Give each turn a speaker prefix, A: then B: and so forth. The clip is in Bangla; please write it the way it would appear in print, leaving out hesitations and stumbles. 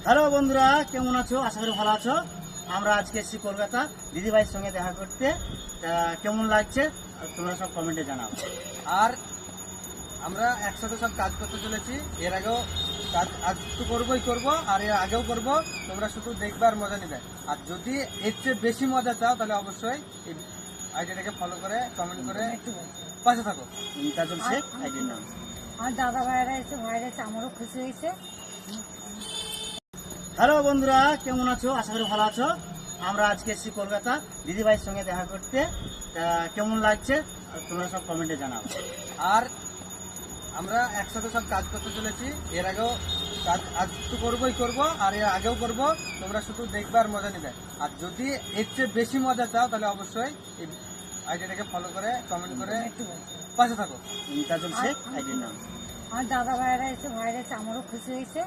A: হ্যালো বন্ধুরা, কেমন আছো? আশা করি ভালো আছো। আমরা আজকে এসেছি কলকাতা দিদিভাইয়ের সঙ্গে দেখা করতে। তা কেমন লাগছে তোমরা সব কমেন্টে জানাও।
B: আর আমরা একসাথে সব কাজ করতে চলেছি। এর আগেও কাজ আজ তো করবো আর এর আগেও করব। তোমরা শুধু দেখবে আর মজা নেবে। আর যদি এর চেয়ে বেশি মজা চাও তাহলে অবশ্যই এই আইডিয়াটাকে ফলো করে কমেন্ট করে পাশে থাকো।
A: তাজল শেখ আইডির নাম।
C: আমার দাদা ভাইরা এসে আমারও খুশি হয়েছে।
A: হ্যালো বন্ধুরা, কেমন আছো? আশা করি ভালো আছো। আমরা আজকে এসেছি কলকাতা দিদিভাইয়ের সঙ্গে দেখা করতে। তা কেমন লাগছে তোমরা সব কমেন্টে জানাও।
B: আর আমরা একসাথে সব কাজ করতে চলেছি। এর আগেও কাজ আজ তো করবো আর এর আগেও করব। তোমরা শুধু দেখবে আর মজা নেবে। আর যদি এর চেয়ে বেশি মজা চাও তাহলে অবশ্যই এই আইডিয়াটাকে ফলো করে কমেন্ট করে পাশে থাকো।
A: তাজল শেখ আইডির নাম।
C: আমার দাদা ভাইরা এসে আমারও খুশি হয়েছে।